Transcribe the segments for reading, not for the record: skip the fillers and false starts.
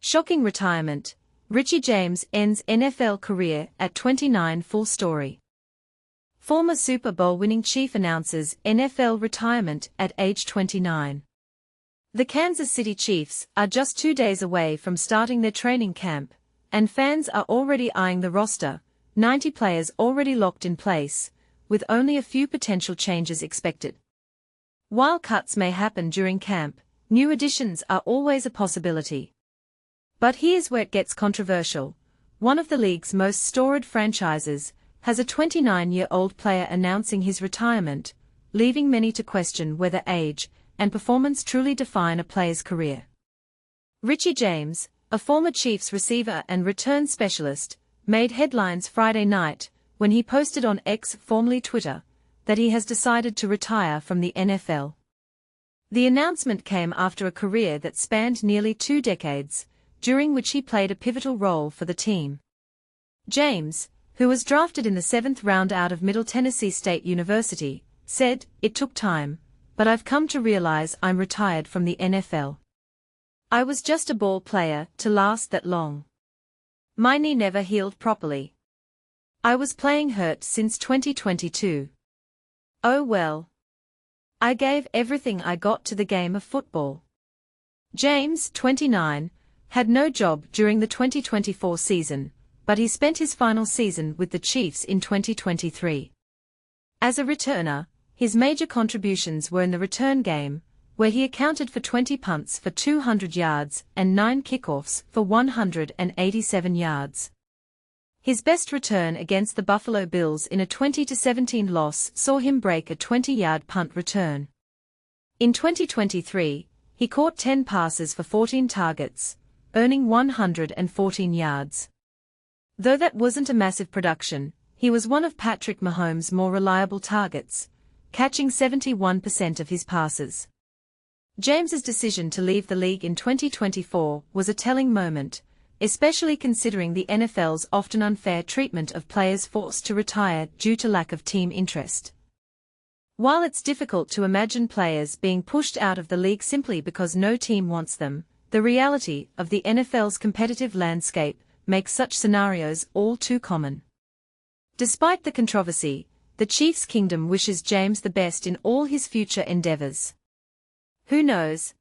Shocking retirement. Richie James ends NFL career at 29. Full story. Former Super Bowl winning Chief announces NFL retirement at age 29. The Kansas City Chiefs are just 2 days away from starting their training camp, and fans are already eyeing the roster, 90 players already locked in place, with only a few potential changes expected. While cuts may happen during camp, new additions are always a possibility. But here's where it gets controversial. One of the league's most storied franchises has a 29-year-old player announcing his retirement, leaving many to question whether age and performance truly define a player's career. Richie James, a former Chiefs receiver and return specialist, made headlines Friday night when he posted on X, formerly Twitter, that he has decided to retire from the NFL. The announcement came after a career that spanned nearly 2 decades, during which he played a pivotal role for the team. James, who was drafted in the 7th round out of Middle Tennessee State University, said, "It took time, but I've come to realize I'm retired from the NFL. I was just a ball player to last that long. My knee never healed properly. I was playing hurt since 2022. Oh well. I gave everything I got to the game of football." James, 29, had no job during the 2024 season, but he spent his final season with the Chiefs in 2023. As a returner, his major contributions were in the return game, where he accounted for 20 punts for 200 yards and 9 kickoffs for 187 yards. His best return against the Buffalo Bills in a 20-17 loss saw him break a 20-yard punt return. In 2023, he caught 10 passes for 14 targets, earning 114 yards. Though that wasn't a massive production, he was one of Patrick Mahomes' more reliable targets, catching 71% of his passes. James's decision to leave the league in 2024 was a telling moment, especially considering the NFL's often unfair treatment of players forced to retire due to lack of team interest. While it's difficult to imagine players being pushed out of the league simply because no team wants them, the reality of the NFL's competitive landscape makes such scenarios all too common. Despite the controversy, the Chiefs' kingdom wishes James the best in all his future endeavors. Who knows?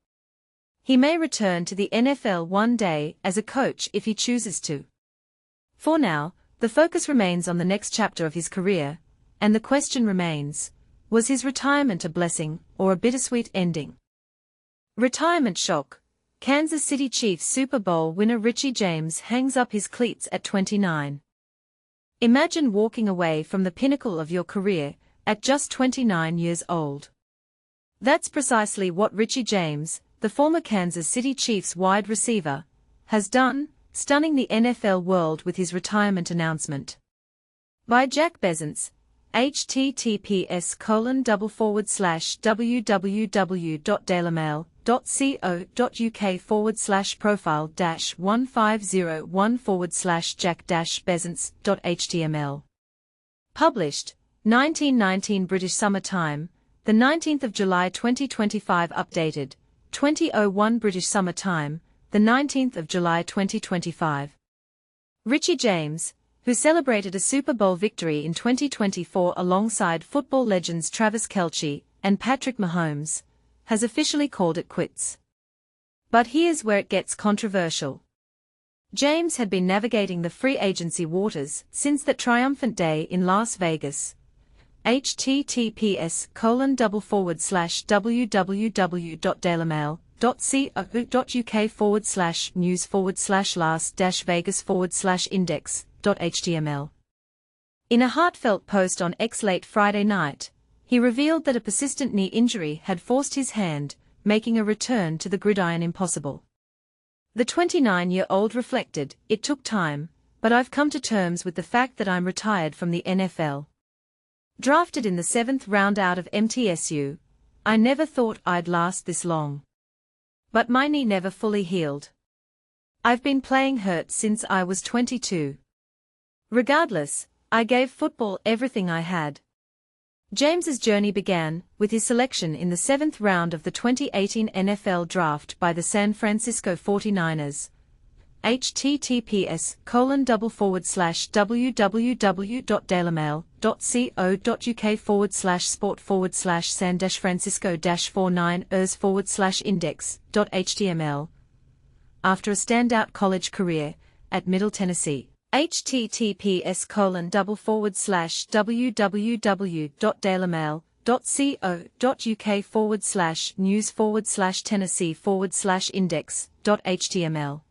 He may return to the NFL one day as a coach if he chooses to. For now, the focus remains on the next chapter of his career, and the question remains, was his retirement a blessing or a bittersweet ending? Retirement shock. Kansas City Chiefs Super Bowl winner Richie James hangs up his cleats at 29. Imagine walking away from the pinnacle of your career at just 29 years old. That's precisely what Richie James, the former Kansas City Chiefs wide receiver, has done, stunning the NFL world with his retirement announcement. By Jack Bezants, https://www.dailymail.co.uk/profile-150/jack-bezants.html. Published, 1919 British Summer Time, the 19th of July 2025. Updated, 2001 British Summer Time, the 19th of July 2025. Richie James, who celebrated a Super Bowl victory in 2024 alongside football legends Travis Kelce and Patrick Mahomes, has officially called it quits. But here's where it gets controversial. James had been navigating the free agency waters since that triumphant day in Las Vegas. https://www.dailymail.co.uk/news/las-vegas/index.html. In a heartfelt post on X late Friday night, he revealed that a persistent knee injury had forced his hand, making a return to the gridiron impossible. The 29-year-old reflected, "It took time, but I've come to terms with the fact that I'm retired from the NFL. Drafted in the 7th round out of MTSU, I never thought I'd last this long. But my knee never fully healed. I've been playing hurt since I was 22. Regardless, I gave football everything I had." James's journey began with his selection in the 7th round of the 2018 NFL Draft by the San Francisco 49ers, https://www.dailymail.co.uk/sport/francisco-49ers/index.html. After a standout college career at Middle Tennessee. https://www.dailymail.co.uk/news/Tennessee/index.html.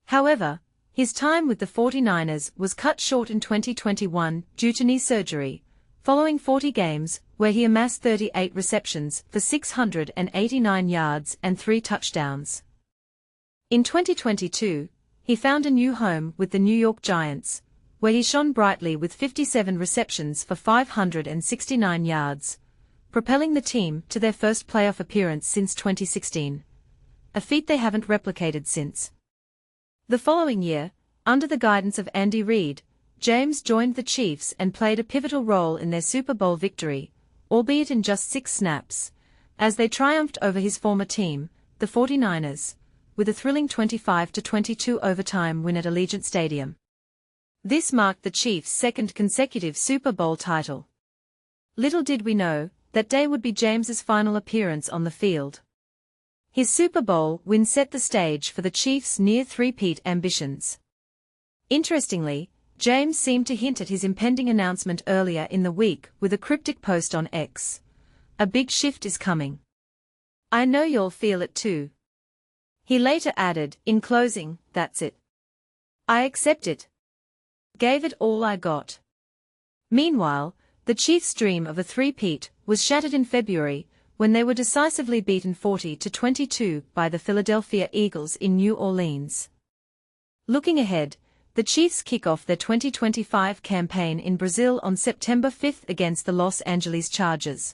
However, his time with the 49ers was cut short in 2021 due to knee surgery, following 40 games where he amassed 38 receptions for 689 yards and 3 touchdowns. In 2022, he found a new home with the New York Giants, where he shone brightly with 57 receptions for 569 yards, propelling the team to their first playoff appearance since 2016, a feat they haven't replicated since. The following year, under the guidance of Andy Reid, James joined the Chiefs and played a pivotal role in their Super Bowl victory, albeit in just 6 snaps, as they triumphed over his former team, the 49ers, with a thrilling 25-22 overtime win at Allegiant Stadium. This marked the Chiefs' second consecutive Super Bowl title. Little did we know, that day would be James's final appearance on the field. His Super Bowl win set the stage for the Chiefs' near three-peat ambitions. Interestingly, James seemed to hint at his impending announcement earlier in the week with a cryptic post on X. "A big shift is coming. I know you'll feel it too." He later added, in closing, "That's it. I accept it. Gave it all I got." Meanwhile, the Chiefs' dream of a three-peat was shattered in February, when they were decisively beaten 40-22 by the Philadelphia Eagles in New Orleans. Looking ahead, the Chiefs kick off their 2025 campaign in Brazil on September 5 against the Los Angeles Chargers.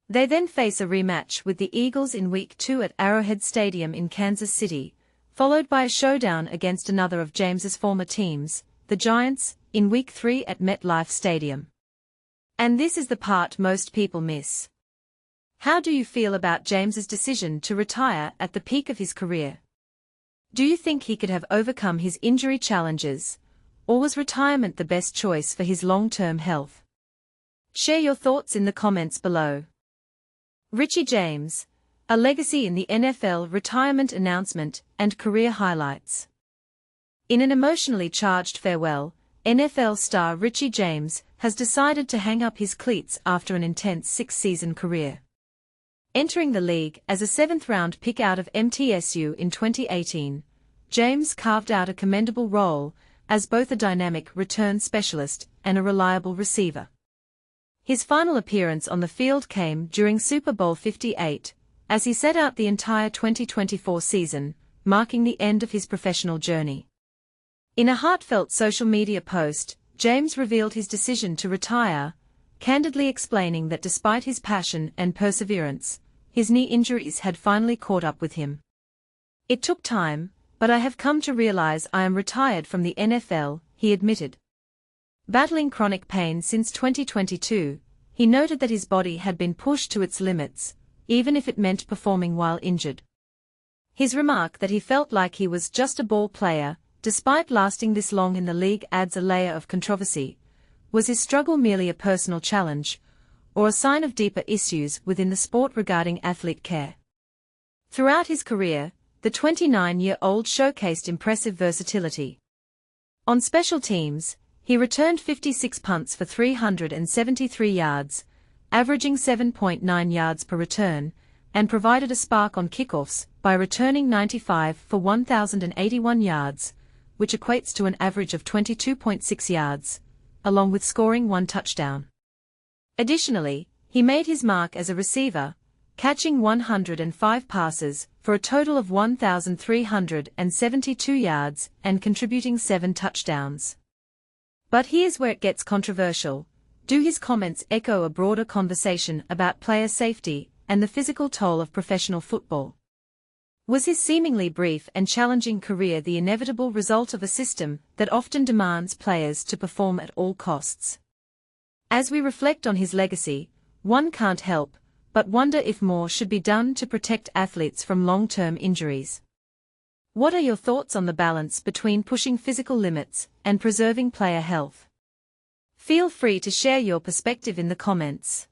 They then face a rematch with the Eagles in Week 2 at Arrowhead Stadium in Kansas City, followed by a showdown against another of James's former teams, the Giants, in Week 3 at MetLife Stadium. And this is the part most people miss. How do you feel about James's decision to retire at the peak of his career? Do you think he could have overcome his injury challenges, or was retirement the best choice for his long-term health? Share your thoughts in the comments below. Richie James, a legacy in the NFL retirement announcement and career highlights. In an emotionally charged farewell, NFL star Richie James has decided to hang up his cleats after an intense 6-season career. Entering the league as a 7th-round pick out of MTSU in 2018, James carved out a commendable role as both a dynamic return specialist and a reliable receiver. His final appearance on the field came during Super Bowl 58, as he set out the entire 2024 season, marking the end of his professional journey. In a heartfelt social media post, James revealed his decision to retire, candidly explaining that despite his passion and perseverance, his knee injuries had finally caught up with him. "It took time, but I have come to realize I am retired from the NFL," he admitted. Battling chronic pain since 2022, he noted that his body had been pushed to its limits, even if it meant performing while injured. His remark that he felt like he was just a ball player, despite lasting this long in the league, adds a layer of controversy. Was his struggle merely a personal challenge, or a sign of deeper issues within the sport regarding athlete care? Throughout his career, the 29-year-old showcased impressive versatility. On special teams, he returned 56 punts for 373 yards, averaging 7.9 yards per return, and provided a spark on kickoffs by returning 95 for 1,081 yards, which equates to an average of 22.6 yards, along with scoring 1 touchdown. Additionally, he made his mark as a receiver, catching 105 passes for a total of 1,372 yards and contributing 7 touchdowns. But here's where it gets controversial. Do his comments echo a broader conversation about player safety and the physical toll of professional football? Was his seemingly brief and challenging career the inevitable result of a system that often demands players to perform at all costs? As we reflect on his legacy, one can't help but wonder if more should be done to protect athletes from long-term injuries. What are your thoughts on the balance between pushing physical limits and preserving player health? Feel free to share your perspective in the comments.